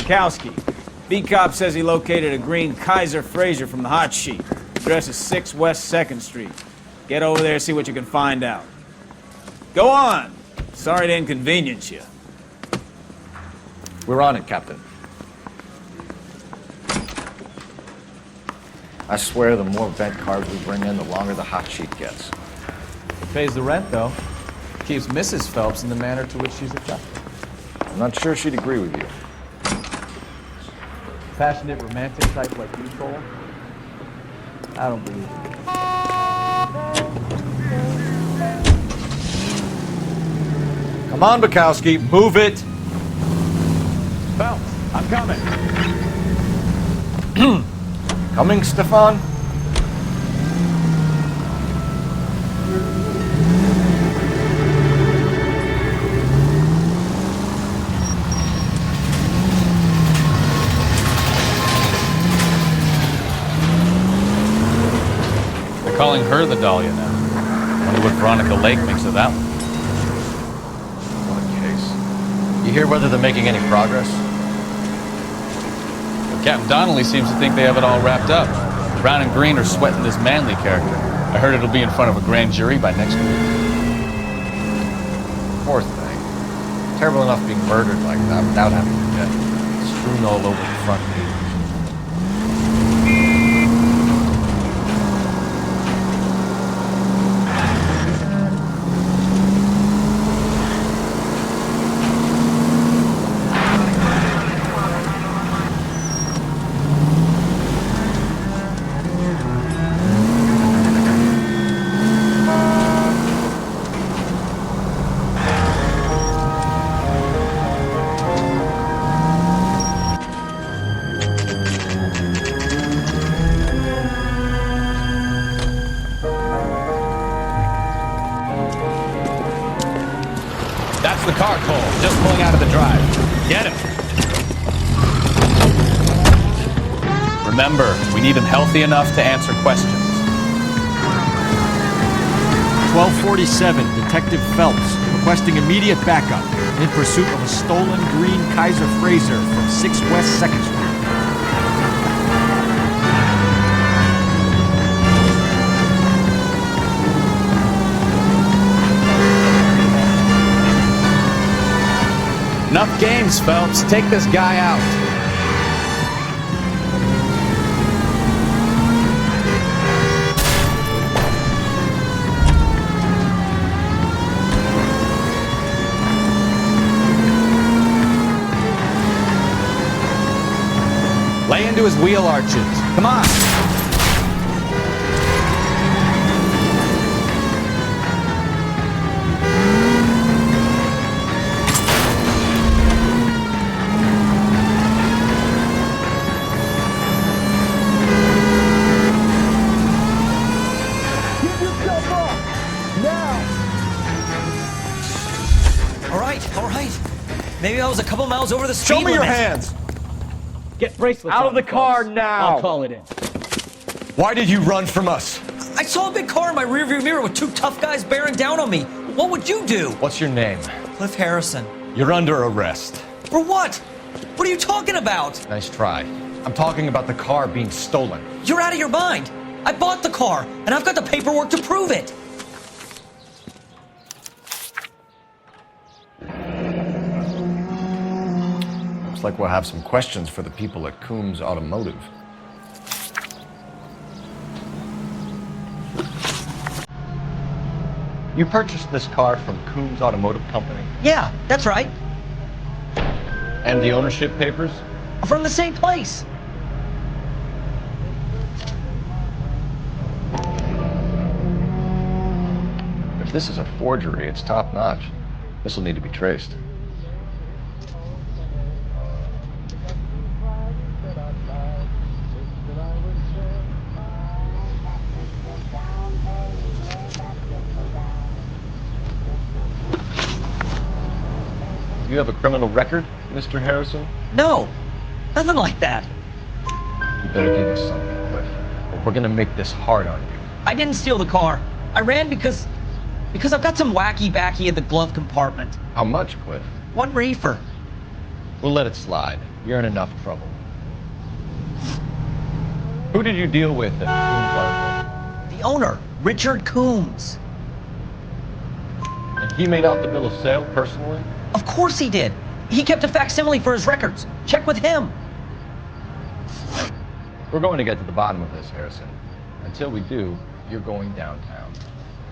Bukowski. B-Cop says he located a green Kaiser Frazer from the hot sheet. Address is 6 West 2nd Street. Get over there, see what you can find out. Go on! Sorry to inconvenience you. We're on it, Captain. I swear the more vent cars we bring in, the longer the hot sheet gets. It pays the rent, though. Keeps Mrs. Phelps in the manner to which she's accustomed. I'm not sure she'd agree with you. Passionate, romantic type like you, Cole? I don't believe you. Come on, Bukowski, move it! Phelps, I'm coming. Coming, Stefan? They're calling her the Dahlia now. Wonder what Veronica Lake thinks of that one. What a case. You hear whether they're making any progress? Captain Donnelly seems to think they have it all wrapped up. Brown and Green are sweating this Manley character. I heard it'll be in front of a grand jury by next week. Poor thing. Terrible enough being murdered like that without having to get strewn all over the front page. The car, Cole, just pulling out of the drive. Get him. Remember, we need him healthy enough to answer questions. 1247, Detective Phelps, requesting immediate backup in pursuit of a stolen green Kaiser Frazer from 6 West 2nd Street. Enough games, Phelps. Take this guy out. Lay into his wheel arches. Come on. All right. Maybe I was a couple miles over the speed Show me your limit. hands! Get bracelets Out on of the them, car folks. now! I'll call it in. Why did you run from us? I saw a big car in my rearview mirror with 2 tough guys bearing down on me. What would you do? What's your name? Cliff Harrison. You're under arrest. For what? What are you talking about? Nice try. I'm talking about the car being stolen. You're out of your mind. I bought the car, and I've got the paperwork to prove it. Looks like we'll have some questions for the people at Coombs Automotive. You purchased this car from Coombs Automotive Company? Yeah, that's right. And the ownership papers? From the same place. If this is a forgery, it's top-notch. This will need to be traced. Do you have a criminal record, Mr. Harrison? No, nothing like that. You better give us something, Cliff. Or we're gonna make this hard on you. I didn't steal the car. I ran because I've got some wacky backy in the glove compartment. How much, Cliff? 1 reefer. We'll let it slide. You're in enough trouble. Who did you deal with at The owner, Richard Coombs. And he made out the bill of sale personally? Of course he did. He kept a facsimile for his records. Check with him. We're going to get to the bottom of this, Harrison. Until we do, you're going downtown.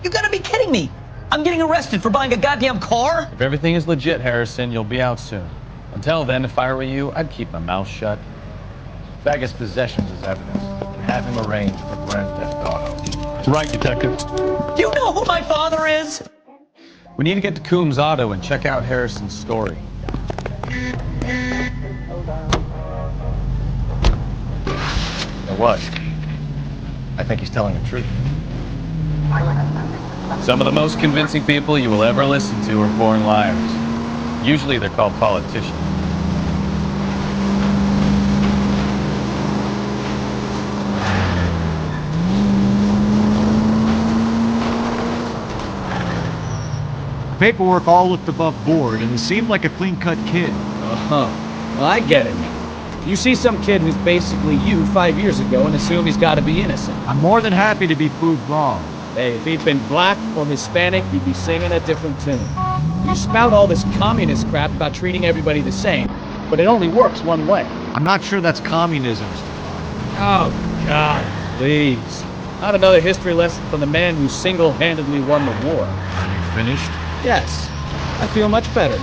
You gotta be kidding me. I'm getting arrested for buying a goddamn car? If everything is legit, Harrison, you'll be out soon. Until then, if I were you, I'd keep my mouth shut. Bag his possessions as evidence and have him arraigned for grand theft auto. Right, Detective. Do you know who my father is? We need to get to Coombs Auto and check out Harrison's story. You know what? I think he's telling the truth. Some of the most convincing people you will ever listen to are born liars. Usually they're called politicians. The paperwork all looked above board, and it seemed like a clean-cut kid. Uh-huh. Well, I get it now. You see some kid who's basically you 5 years ago and assume he's got to be innocent. I'm more than happy to be proved wrong. Hey, if he'd been black or Hispanic, he'd be singing a different tune. You spout all this communist crap about treating everybody the same, but it only works one way. I'm not sure that's communism. Oh, God, please. Not another history lesson from the man who single-handedly won the war. Are you finished? Yes, I feel much better.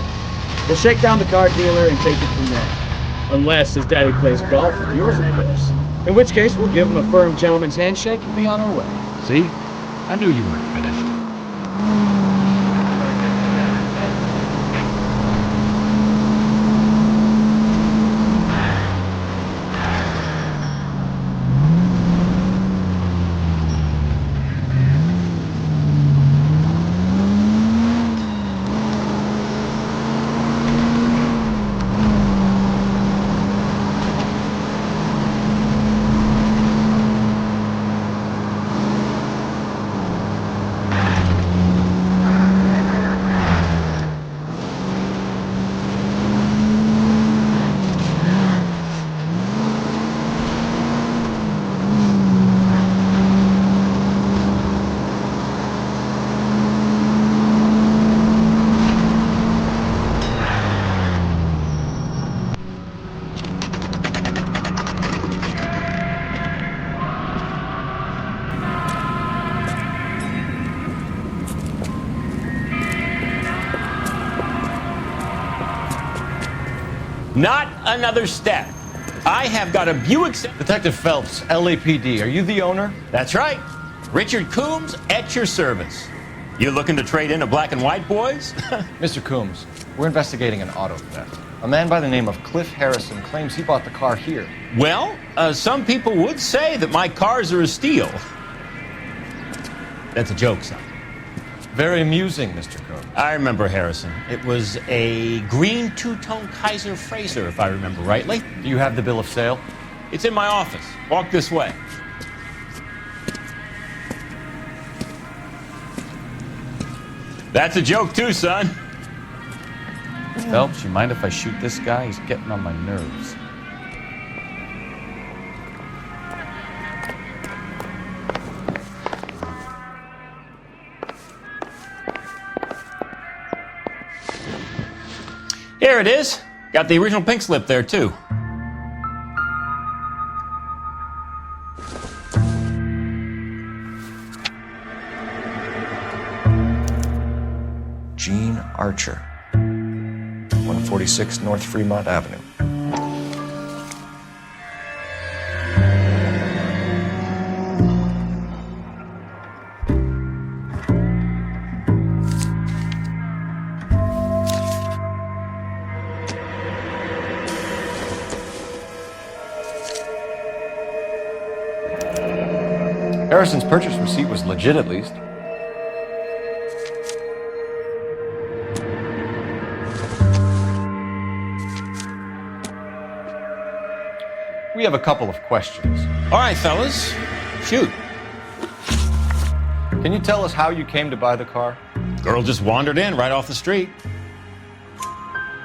We'll shake down the car dealer and take it from there. Unless his daddy plays golf with yours, of course. In which case, we'll give him a firm gentleman's handshake and be on our way. See? I knew you weren't finished. Not another step. I have got a Buick. Detective Phelps, LAPD, are you the owner? That's right. Richard Coombs at your service. You looking to trade in a black and white, boys? Mr. Coombs, we're investigating an auto theft. A man by the name of Cliff Harrison claims he bought the car here. Well, some people would say that my cars are a steal. That's a joke, son. Very amusing, Mr. Coombs. I remember Harrison. It was a green two-tone Kaiser Frazer, if I remember rightly. Do you have the bill of sale? It's in my office. Walk this way. That's a joke too, son. Phelps, you mind if I shoot this guy? He's getting on my nerves. Here it is. Got the original pink slip there, too. Gene Archer, 146 North Fremont Avenue. Harrison's purchase receipt was legit, at least. We have a couple of questions. All right, fellas. Shoot. Can you tell us how you came to buy the car? Girl just wandered in right off the street.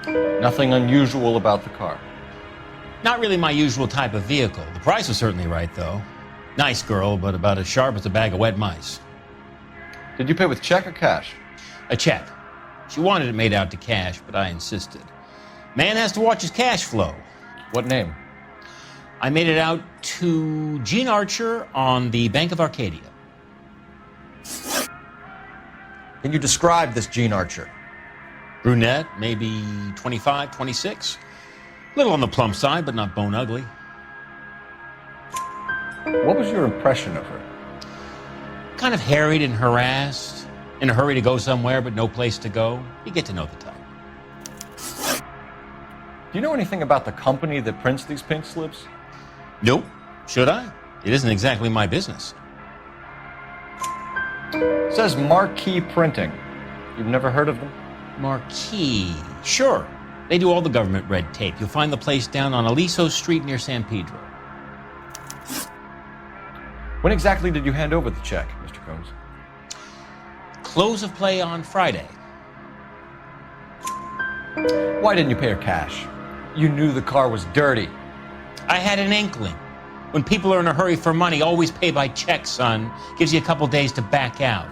Nothing unusual about the car. Not really my usual type of vehicle. The price was certainly right, though. Nice girl, but about as sharp as a bag of wet mice. Did you pay with check or cash? A check. She wanted it made out to cash, but I insisted. Man has to watch his cash flow. What name? I made it out to Gene Archer on the Bank of Arcadia. Can you describe this Gene Archer? Brunette, maybe 25, 26. Little on the plump side, but not bone ugly. What was your impression of her? Kind of harried and harassed. In a hurry to go somewhere, but no place to go. You get to know the type. Do you know anything about the company that prints these pink slips? Nope. Should I? It isn't exactly my business. It says Marquee Printing. You've never heard of them? Marquee. Sure. They do all the government red tape. You'll find the place down on Aliso Street near San Pedro. When exactly did you hand over the check, Mr. Combs? Close of play on Friday. Why didn't you pay her cash? You knew the car was dirty. I had an inkling. When people are in a hurry for money, always pay by check, son. Gives you a couple days to back out.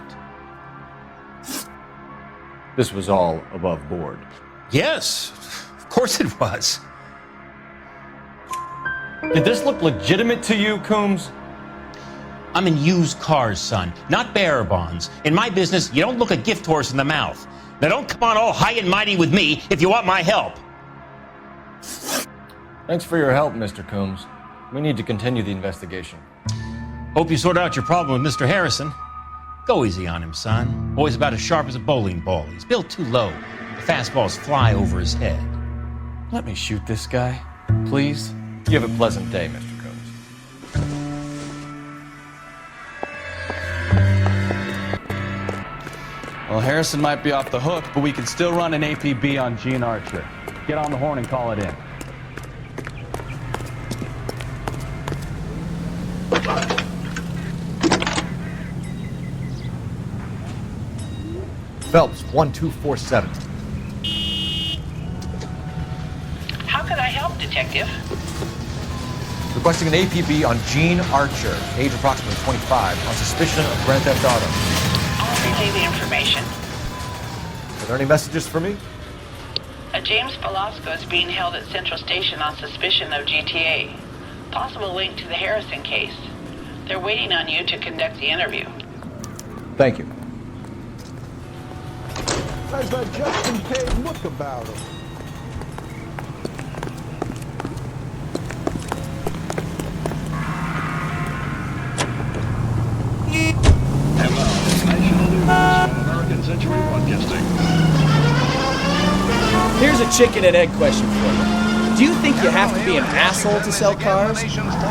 This was all above board. Yes, of course it was. Did this look legitimate to you, Combs? I'm in used cars, son, not bearer bonds. In my business, you don't look a gift horse in the mouth. Now don't come on all high and mighty with me if you want my help. Thanks for your help, Mr. Combs. We need to continue the investigation. Hope you sort out your problem with Mr. Harrison. Go easy on him, son. Boy's about as sharp as a bowling ball. He's built too low. The fastballs fly over his head. Let me shoot this guy, please. You have a pleasant day, Mr. Combs. Well, Harrison might be off the hook, but we can still run an APB on Gene Archer. Get on the horn and call it in. Phelps, 1247. How can I help, Detective? Requesting an APB on Gene Archer, age approximately 25, on suspicion of Grand Theft Auto. I'll relay the information. Are there any messages for me? A James Velasco is being held at Central Station on suspicion of GTA. Possible link to the Harrison case. They're waiting on you to conduct the interview. Thank you. How's that Justin Page look about him? Hello, National News on American Century Broadcasting. Here's a chicken and egg question for you. Do you think you have to be an asshole to sell cars?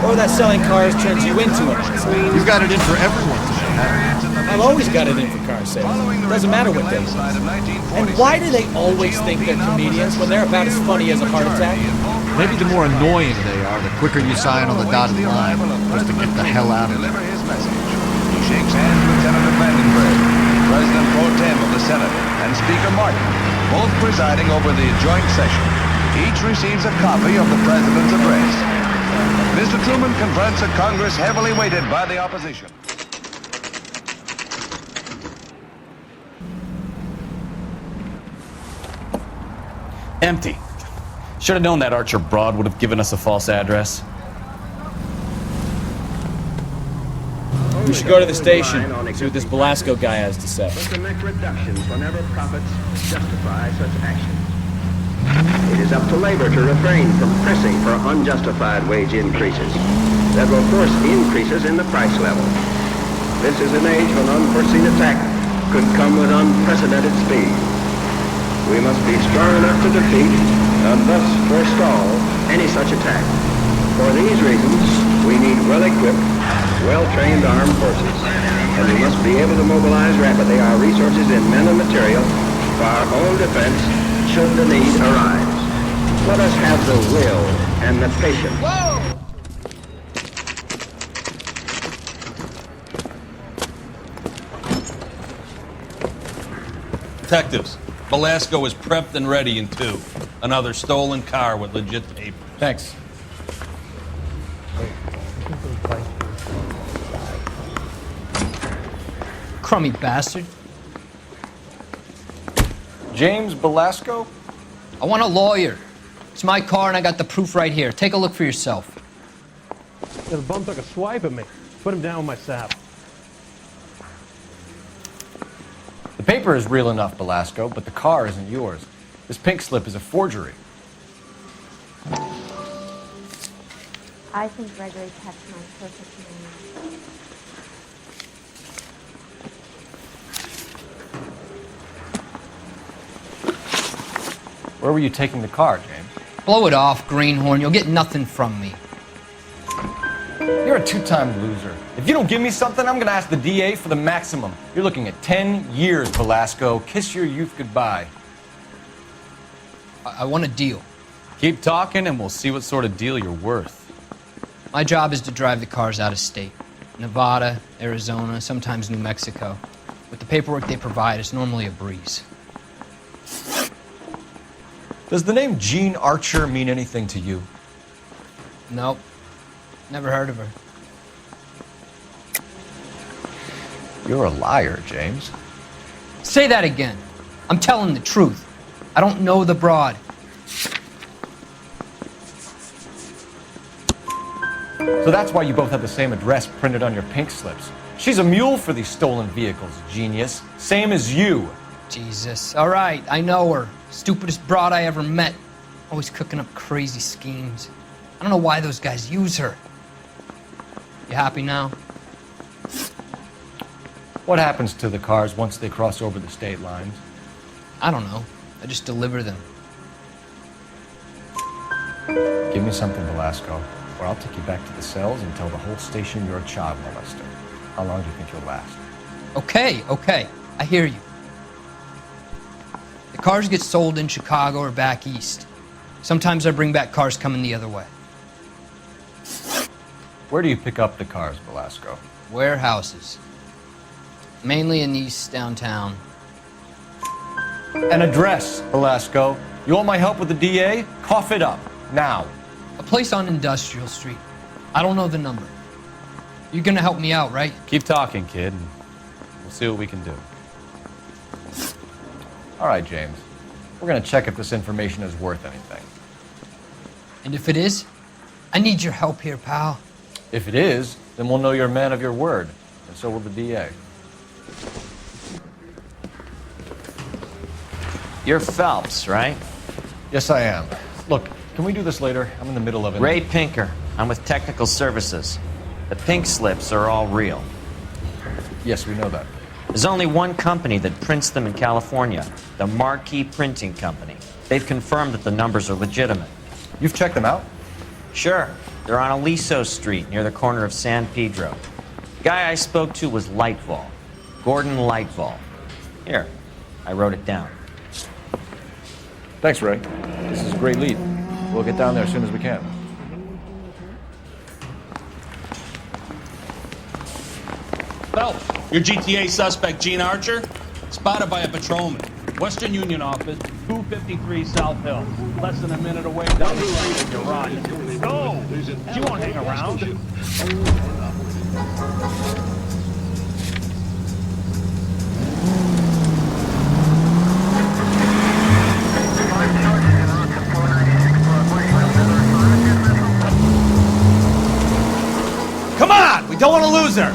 Or that selling cars turns you into an asshole? You've got it in for everyone today. I've always got it in for car sales. Doesn't matter what they do. And why do they always think they're comedians when they're about as funny as a heart attack? Maybe the more annoying they are, the quicker you sign on the dotted line, just to get the hell out of Deliver there. his message. He shakes hands with Senator Vandenberg, President Pro Tem of the Senate, and Speaker Martin, both presiding over the joint session. Each receives a copy of the President's address. Mr. Truman confronts a Congress heavily weighted by the opposition. Empty. Should have known that Archer broad would have given us a false address. We should go to the station, see what this Velasco guy has to say. To make reductions whenever profits justify such actions. It is up to labor to refrain from pressing for unjustified wage increases that will force increases in the price level. This is an age when unforeseen attack could come with unprecedented speed. We must be strong enough to defeat and thus forestall any such attack. For these reasons, we need well-equipped, well-trained armed forces, and we must be able to mobilize rapidly our resources in men and material for our own defense should the need arise. Let us have the will and the patience. Detectives, Velasco is prepped and ready in 2. Another stolen car with legit papers. Thanks. Crummy bastard. James Belasco? I want a lawyer. It's my car and I got the proof right here. Take a look for yourself. The bum took a swipe at me. Put him down with my sap. The paper is real enough, Belasco, but the car isn't yours. This pink slip is a forgery. I think Gregory kept my perfect name. Where were you taking the car, James? Blow it off, greenhorn. You'll get nothing from me. You're a two-time loser. If you don't give me something, I'm gonna ask the DA for the maximum. You're looking at 10 years, Belasco. Kiss your youth goodbye. I want a deal. Keep talking and we'll see what sort of deal you're worth. My job is to drive the cars out of state. Nevada, Arizona, sometimes New Mexico. With the paperwork they provide, it's normally a breeze. Does the name Jean Archer mean anything to you? Nope. Never heard of her. You're a liar, James. Say that again. I'm telling the truth. I don't know the broad. So that's why you both have the same address printed on your pink slips. She's a mule for these stolen vehicles, genius. Same as you. Jesus. All right, I know her. Stupidest broad I ever met. Always cooking up crazy schemes. I don't know why those guys use her. You happy now? What happens to the cars once they cross over the state lines? I don't know. I just deliver them. Give me something, Belasco, or I'll take you back to the cells and tell the whole station you're a child molester. How long do you think you'll last? Okay. I hear you. The cars get sold in Chicago or back east. Sometimes I bring back cars coming the other way. Where do you pick up the cars, Belasco? Warehouses. Mainly in East downtown. An address, Belasco. You want my help with the DA? Cough it up, now. A place on Industrial Street. I don't know the number. You're gonna help me out, right? Keep talking, kid, and we'll see what we can do. All right, James. We're gonna check if this information is worth anything. And if it is, I need your help here, pal. If it is, then we'll know you're a man of your word, and so will the DA. You're Phelps, right? Yes, I am. Look, can we do this later? I'm in the middle of it. Ray Pinker. I'm with Technical Services. The pink slips are all real. Yes, we know that. There's only one company that prints them in California, the Marquee Printing Company. They've confirmed that the numbers are legitimate. You've checked them out? Sure. They're on Aliso Street, near the corner of San Pedro. The guy I spoke to was Lightval. Gordon Lightval. Here, I wrote it down. Thanks, Ray. This is a great lead. We'll get down there as soon as we can. Phelps, your GTA suspect, Gene Archer, spotted by a patrolman. Western Union office, 253 South Hill. Less than a minute away down the street in your ride. Go! She won't hang around. Come on! We don't want to lose her!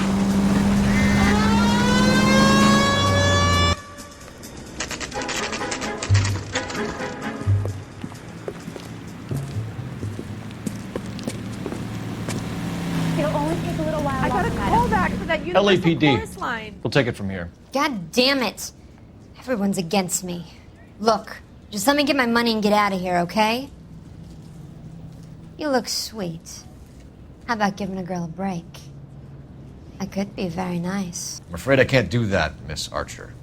It'll only take a little while. I got a call back for that universal chorus line. We'll take it from here. God damn it. Everyone's against me. Look, just let me get my money and get out of here, okay? You look sweet. How about giving a girl a break? I could be very nice. I'm afraid I can't do that, Miss Archer.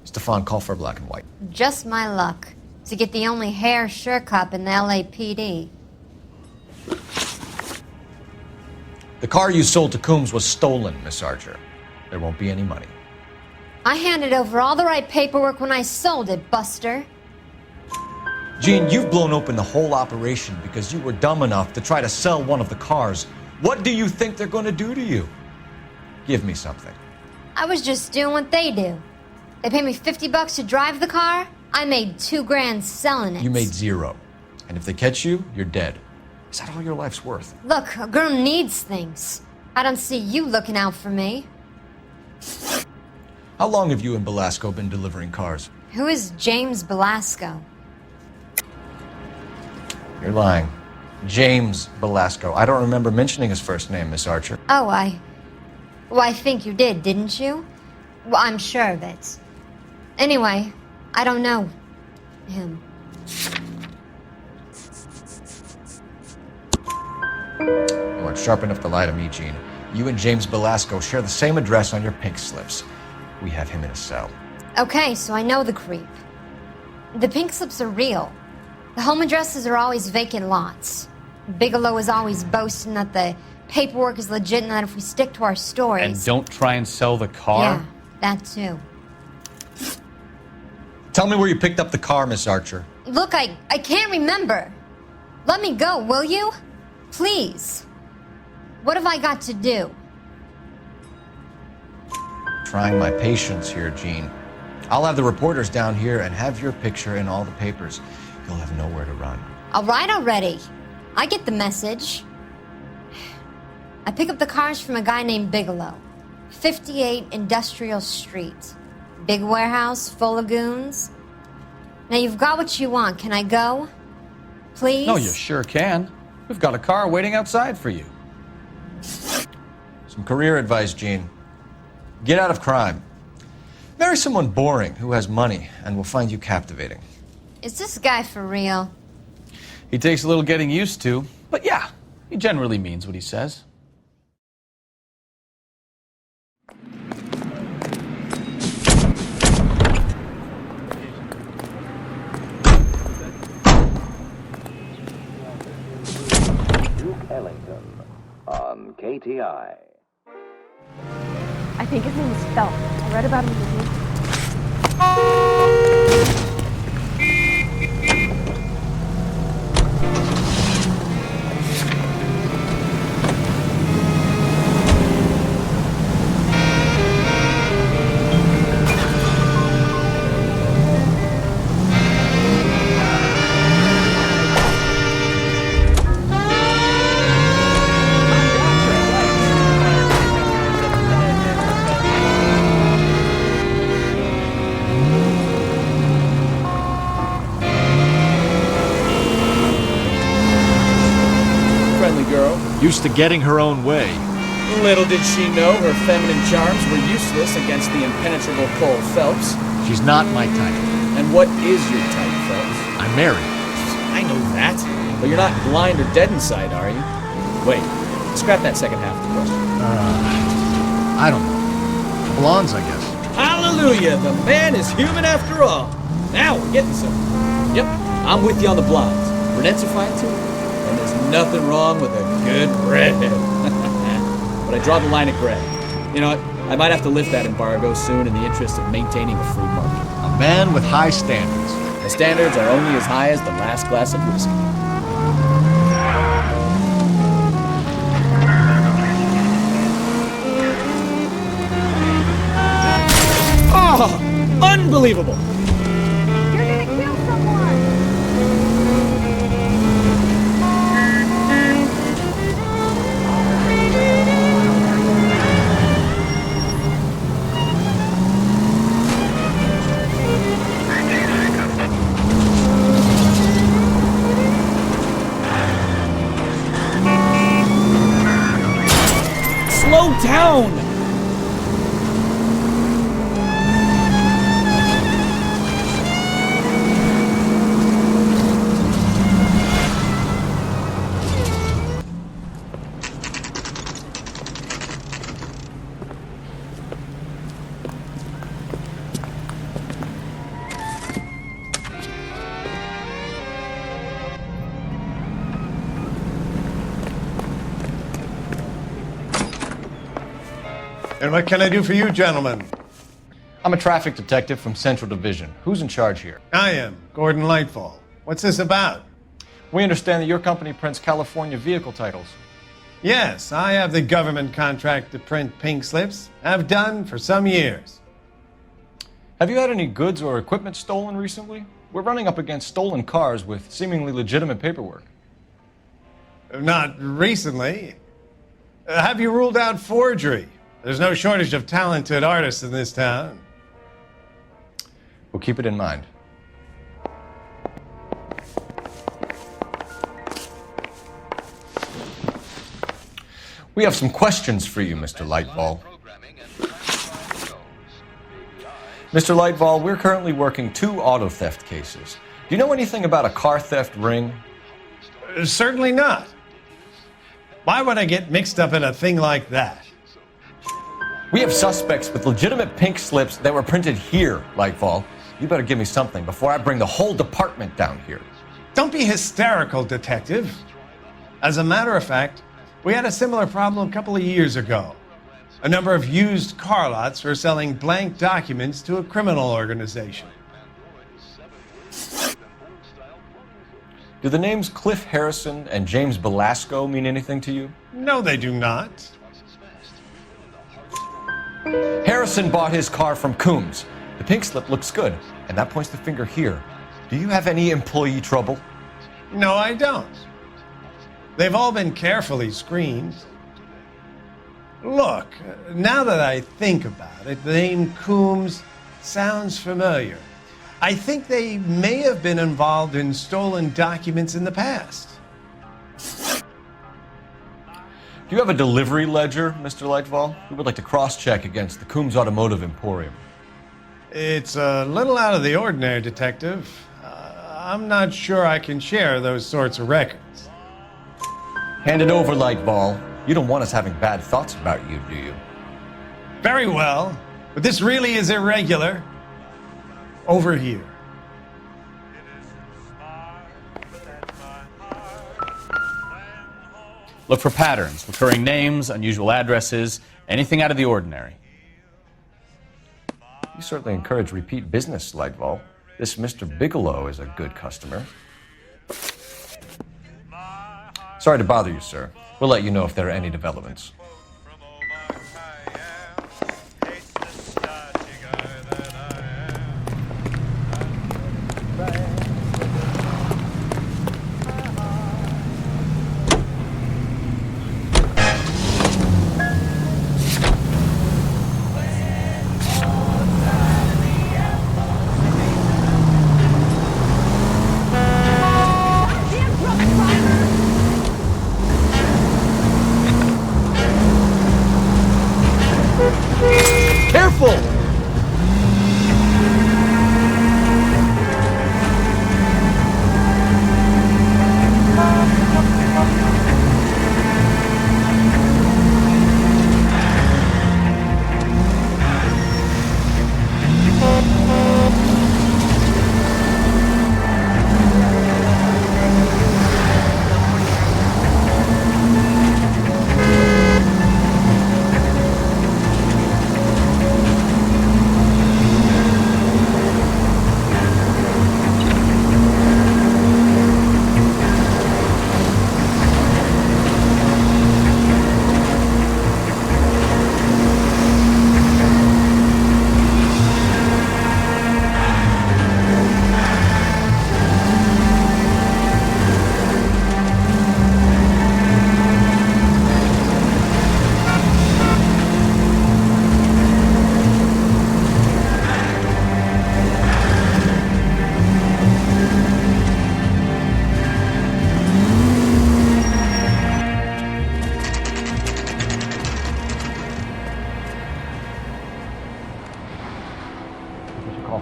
Stefan, call for black and white. Just my luck to get the only hair sure cop in the LAPD. The car you sold to Coombs was stolen, Miss Archer. There won't be any money. I handed over all the right paperwork when I sold it, Buster. Gene, you've blown open the whole operation because you were dumb enough to try to sell one of the cars What do you think they're going to do to you? Give me something. I was just doing what they do. They paid me $50 to drive the car. I made $2,000 selling it. You made 0. And if they catch you, you're dead. Is that all your life's worth? Look, a girl needs things. I don't see you looking out for me. How long have you and Belasco been delivering cars? Who is James Belasco? You're lying. James Belasco. I don't remember mentioning his first name, Miss Archer. Oh, Well, I think you did, didn't you? Well, I'm sure of it. Anyway, I don't know him. You aren't sharp enough to lie to me, Gene. You and James Belasco share the same address on your pink slips. We have him in a cell. Okay, so I know the creep. The pink slips are real. The home addresses are always vacant lots. Bigelow is always boasting that the paperwork is legit and that if we stick to our stories... And don't try and sell the car? Yeah, that too. Tell me where you picked up the car, Miss Archer. Look, I can't remember. Let me go, will you? Please. What have I got to do? Trying my patience here, Gene. I'll have the reporters down here and have your picture in all the papers. You'll have nowhere to run. All right already. I get the message. I pick up the cars from a guy named Bigelow. 58 Industrial Street. Big warehouse, full of goons. Now you've got what you want. Can I go? Please? No, you sure can. We've got a car waiting outside for you. Some career advice, Gene. Get out of crime. Marry someone boring who has money and will find you captivating. Is this guy for real? He takes a little getting used to, but yeah, he generally means what he says. Ellington on KTI. I think his name is Phelps. I read about him in the news. Used to getting her own way. Little did she know her feminine charms were useless against the impenetrable Cole Phelps. She's not my type. And what is your type, Phelps? I'm married. I know that. But you're not blind or dead inside, are you? Wait, scrap that second half of the question. I don't know. Blondes, I guess. Hallelujah! The man is human after all. Now we're getting somewhere. Yep, I'm with you on the blondes. Brunettes are fine too. And there's nothing wrong with a good redhead. But I draw the line at gray. You know what? I might have to lift that embargo soon in the interest of maintaining a free market. A man with high standards. The standards are only as high as the last glass of whiskey. Oh! Unbelievable! You're gonna kill someone! Slow down! And what can I do for you, gentlemen? I'm a traffic detective from Central Division. Who's in charge here? I am, Gordon Lightfall. What's this about? We understand that your company prints California vehicle titles. Yes, I have the government contract to print pink slips. Have done for some years. Have you had any goods or equipment stolen recently? We're running up against stolen cars with seemingly legitimate paperwork. Not recently. Have you ruled out forgery? There's no shortage of talented artists in this town. We'll keep it in mind. We have some questions for you, Mr. Lightball. Mr. Lightball, we're currently working 2 auto theft cases. Do you know anything about a car theft ring? Certainly not. Why would I get mixed up in a thing like that? We have suspects with legitimate pink slips that were printed here, Lightball. You better give me something before I bring the whole department down here. Don't be hysterical, Detective. As a matter of fact, we had a similar problem a couple of years ago. A number of used car lots were selling blank documents to a criminal organization. Do the names Cliff Harrison and James Belasco mean anything to you? No, they do not. Harrison bought his car from Coombs. The pink slip looks good, and that points the finger here. Do you have any employee trouble? No, I don't. They've all been carefully screened. Look, now that I think about it, the name Coombs sounds familiar. I think they may have been involved in stolen documents in the past. Do you have a delivery ledger, Mr. Lightfall? We would like to cross-check against the Coombs Automotive Emporium. It's a little out of the ordinary, Detective. I'm not sure I can share those sorts of records. Hand it over, Lightball. You don't want us having bad thoughts about you, do you? Very well, but this really is irregular. Over here. Look for patterns, recurring names, unusual addresses, anything out of the ordinary. You certainly encourage repeat business, Lightball. This Mr. Bigelow is a good customer. Sorry to bother you, sir. We'll let you know if there are any developments.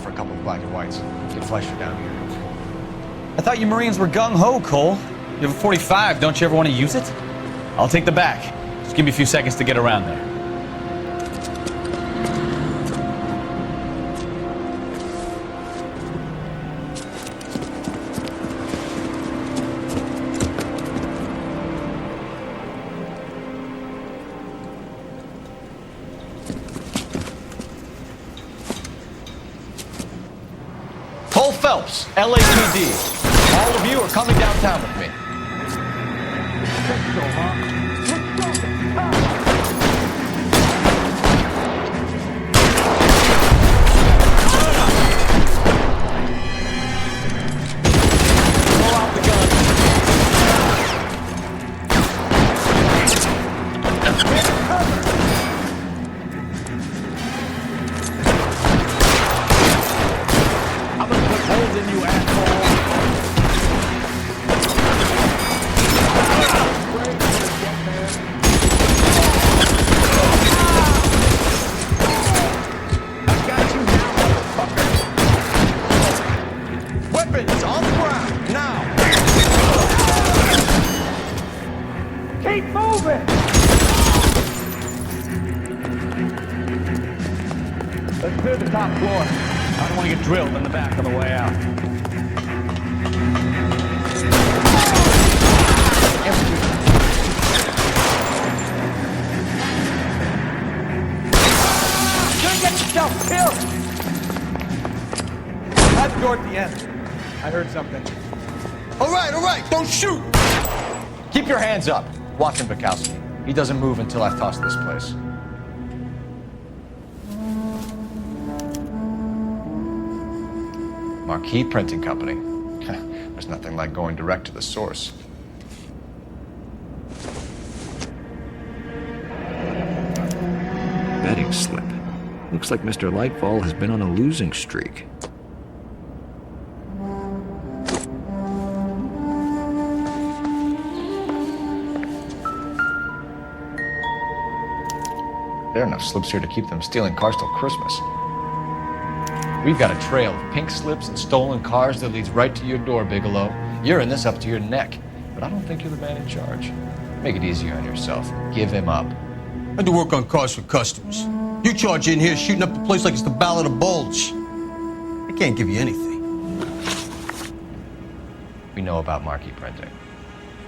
For a couple of black and whites. Let's get Fleischer down here. I thought you Marines were gung-ho, Cole. You have a 45, don't you ever want to use it? I'll take the back. Just give me a few seconds to get around there. Phelps, LAPD. All of you are coming downtown with me. Clear the top floor. I don't want to get drilled in the back on the way out. You're gonna get yourself killed! That's the door at the end. I heard something. All right, don't shoot! Keep your hands up. Watch him, Bukowski. He doesn't move until I've tossed this place. Marquee Printing Company. There's nothing like going direct to the source. Betting slip. Looks like Mr. Lightfall has been on a losing streak. There are enough slips here to keep them stealing cars till Christmas. We've got a trail of pink slips and stolen cars that leads right to your door, Bigelow. You're in this up to your neck, but I don't think you're the man in charge. Make it easier on yourself. Give him up. I do work on cars for customers. You charge in here shooting up the place like it's the Ballad of Bulge. I can't give you anything. We know about marquee printing.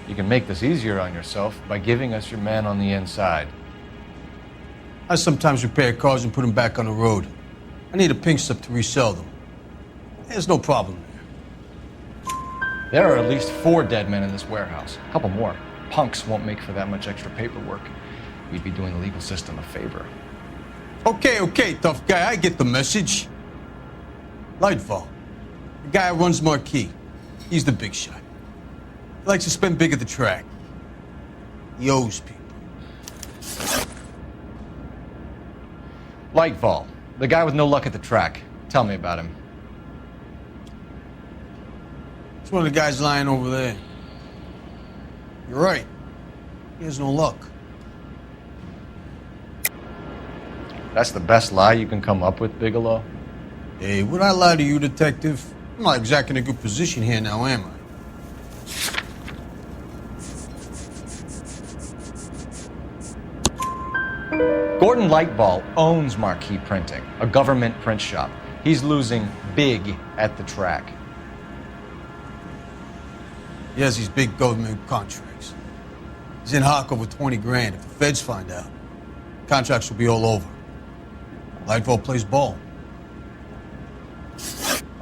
You can make this easier on yourself by giving us your man on the inside. I sometimes repair cars and put them back on the road. I need a pink slip to resell them. There's no problem there. There are at least 4 dead men in this warehouse. A couple more. Punks won't make for that much extra paperwork. We'd be doing the legal system a favor. Okay, tough guy, I get the message. Lightfall, the guy who runs Marquee. He's the big shot. He likes to spend big at the track. He owes people. Lightfall, the guy with no luck at the track. Tell me about him. It's one of the guys lying over there. You're right. He has no luck. That's the best lie you can come up with, Bigelow? Hey, would I lie to you, detective? I'm not exactly in a good position here now, am I? Gordon Lightfall owns Marquee Printing, a government print shop. He's losing big at the track. He has these big government contracts. He's in hock over 20 grand. If the feds find out, contracts will be all over. Lightfall plays ball.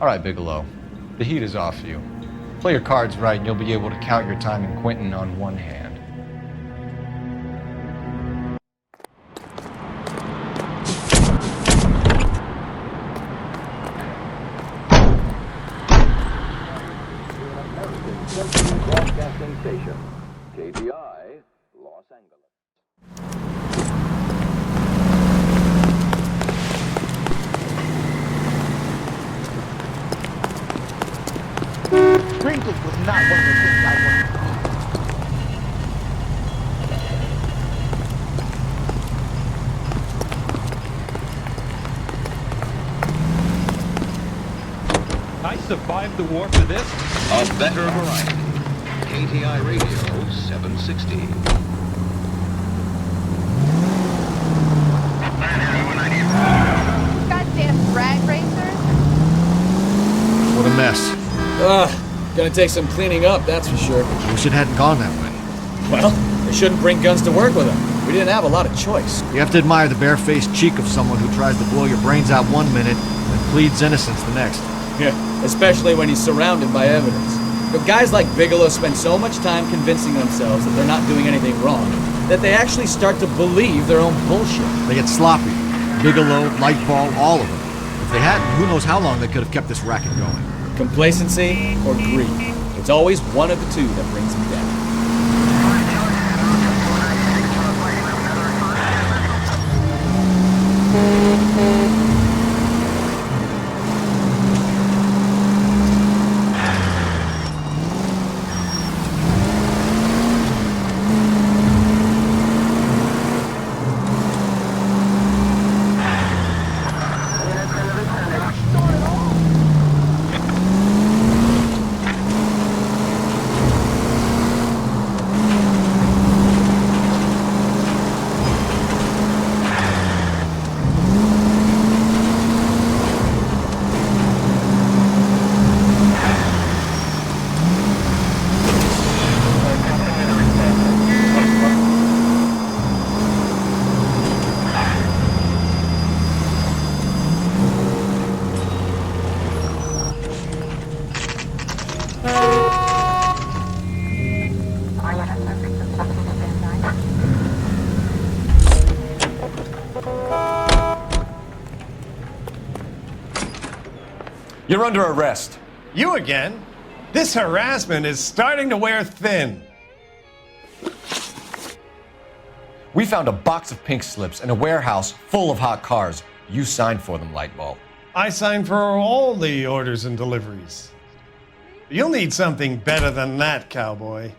All right, Bigelow. The heat is off you. Play your cards right and you'll be able to count your time in Quentin on one hand. Broadcasting station, KBI, Los Angeles. Sprinkles was not one of the things I wanted. I survived the war for this. A better variety. KTI Radio 760. Goddamn drag racers. What a mess. Gonna take some cleaning up, that's for sure. Wish it hadn't gone that way. Well, they shouldn't bring guns to work with them. We didn't have a lot of choice. You have to admire the barefaced cheek of someone who tries to blow your brains out one minute and pleads innocence the next. Yeah, especially when he's surrounded by evidence. But guys like Bigelow spend so much time convincing themselves that they're not doing anything wrong that they actually start to believe their own bullshit. They get sloppy. Bigelow, Lightfall, all of them. If they hadn't, who knows how long they could have kept this racket going. Complacency or greed. It's always one of the two that brings them down. You're under arrest. You again? This harassment is starting to wear thin. We found a box of pink slips in a warehouse full of hot cars. You signed for them, Lightball. I signed for all the orders and deliveries. You'll need something better than that, cowboy.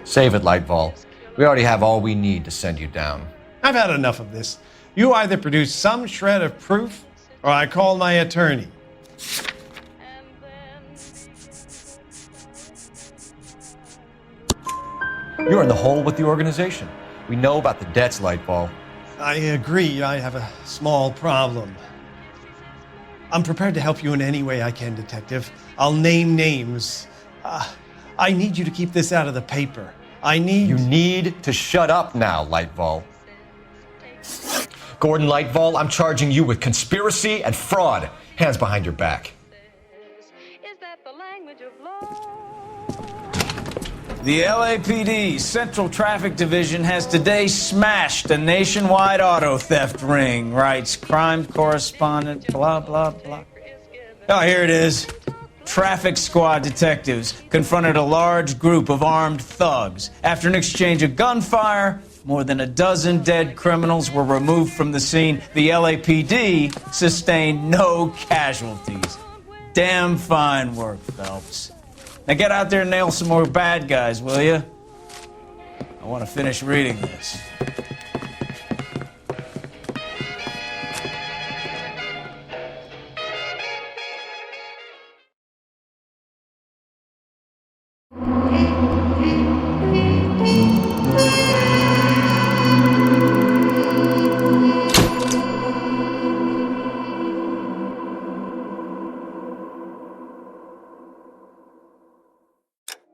Save it, Lightball. We already have all we need to send you down. I've had enough of this. You either produce some shred of proof, or I call my attorney. You're in the hole with the organization. We know about the debts, Lightball. I agree. I have a small problem. I'm prepared to help you in any way I can, Detective. I'll name names. I need you to keep this out of the paper. You need to shut up now, Lightball. Gordon Lightball, I'm charging you with conspiracy and fraud. Hands behind your back. The LAPD Central Traffic Division has today smashed a nationwide auto theft ring, writes crime correspondent, blah, blah, blah. Oh, here it is. Traffic squad detectives confronted a large group of armed thugs. After an exchange of gunfire, more than a dozen dead criminals were removed from the scene. The LAPD sustained no casualties. Damn fine work, Phelps. Now get out there and nail some more bad guys, will you? I want to finish reading this.